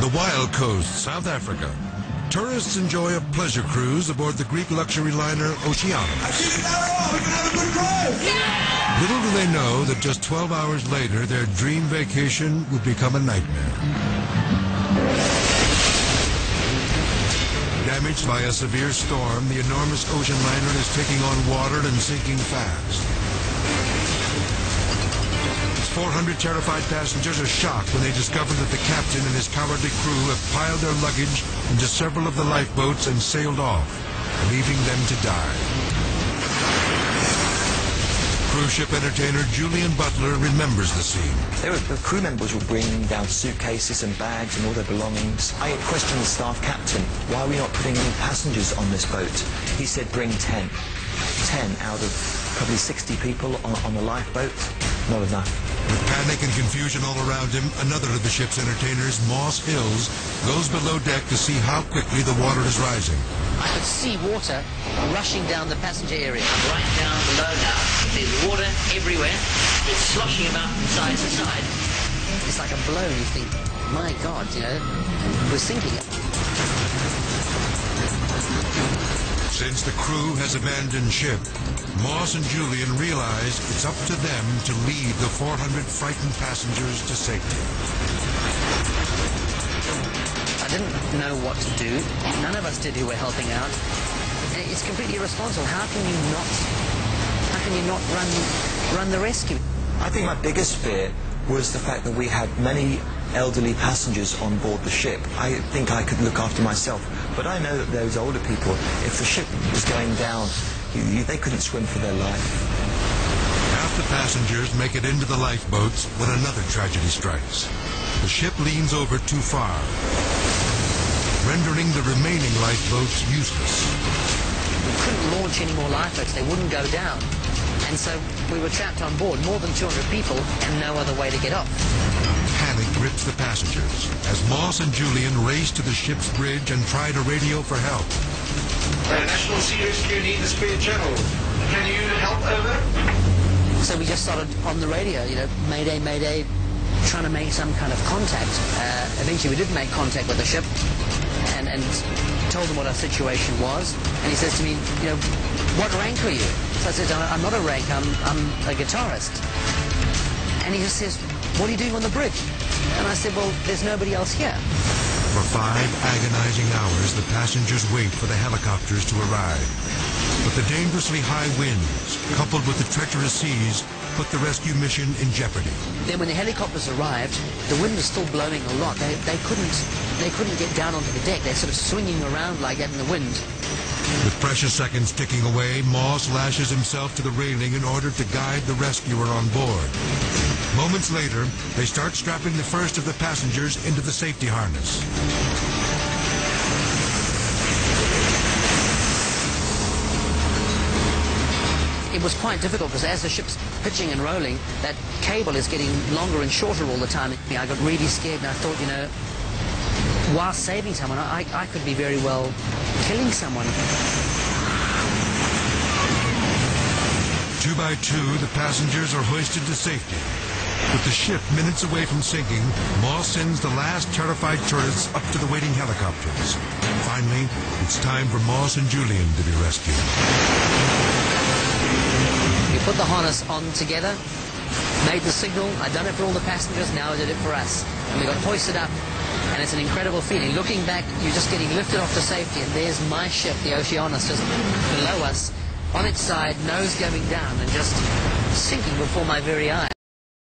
the wild coast, South Africa. Tourists enjoy a pleasure cruise aboard the Greek luxury liner Oceanos. Little do they know that just 12 hours later, their dream vacation would become a nightmare. Damaged by a severe storm, the enormous ocean liner is taking on water and sinking fast. Its 400 terrified passengers are shocked when they discover that the captain and his cowardly crew have piled their luggage into several of the lifeboats and sailed off, leaving them to die. Cruise ship entertainer Julian Butler remembers the scene. The crew members were bringing down suitcases and bags and all their belongings. I questioned the staff captain, why are we not putting any passengers on this boat? He said bring 10. 10 out of probably 60 people on the lifeboat. Not enough. With panic and confusion all around him, another of the ship's entertainers, Moss Hills, goes below deck to see how quickly the water is rising. I could see water rushing down the passenger area. Right down below now, there's water everywhere. It's sloshing about from side to side. It's like a blow. You think, my God, you know, we're sinking. Since the crew has abandoned ship, Moss and Julian realize it's up to them to lead the 400 frightened passengers to safety. I didn't know what to do. None of us did who were helping out. It's completely irresponsible. How can you not run the rescue? I think my biggest fear was the fact that we had many elderly passengers on board the ship. I think I could look after myself, but I know that those older people, if the ship was going down, they couldn't swim for their life. Half the passengers make it into the lifeboats when another tragedy strikes. The ship leans over too far, rendering the remaining lifeboats useless. We couldn't launch any more lifeboats. They wouldn't go down. And so we were trapped on board, more than 200 people, and no other way to get off. Panic grips the passengers as Moss and Julian race to the ship's bridge and try to radio for help. National Sea Rescue need the speed channel. Can you help over? So we just started on the radio, you know, Mayday, Mayday, trying to make some kind of contact. Eventually we did make contact with the ship and told him what our situation was. And he says to me, you know, what rank are you? So I said, I'm not a rank, I'm a guitarist. And he just says, what are you doing on the bridge? And I said, well, there's nobody else here. For 5 agonizing hours, the passengers wait for the helicopters to arrive. But the dangerously high winds, coupled with the treacherous seas, put the rescue mission in jeopardy. Then when the helicopters arrived, the wind was still blowing a lot. They couldn't get down onto the deck. They're sort of swinging around like that in the wind. With precious seconds ticking away, Moss lashes himself to the railing in order to guide the rescuer on board. Moments later, they start strapping the first of the passengers into the safety harness. It was quite difficult because as the ship's pitching and rolling, that cable is getting longer and shorter all the time. I got really scared and I thought, you know, while saving someone, I could be very well killing someone. 2 by 2, the passengers are hoisted to safety. With the ship minutes away from sinking, Moss sends the last terrified tourists up to the waiting helicopters. Finally, it's time for Moss and Julian to be rescued. We put the harness on together, made the signal. I'd done it for all the passengers, now I did it for us. And we got hoisted up, and it's an incredible feeling. Looking back, you're just getting lifted off to safety, and there's my ship, the Oceanos, just below us, on its side, nose going down, and just sinking before my very eyes.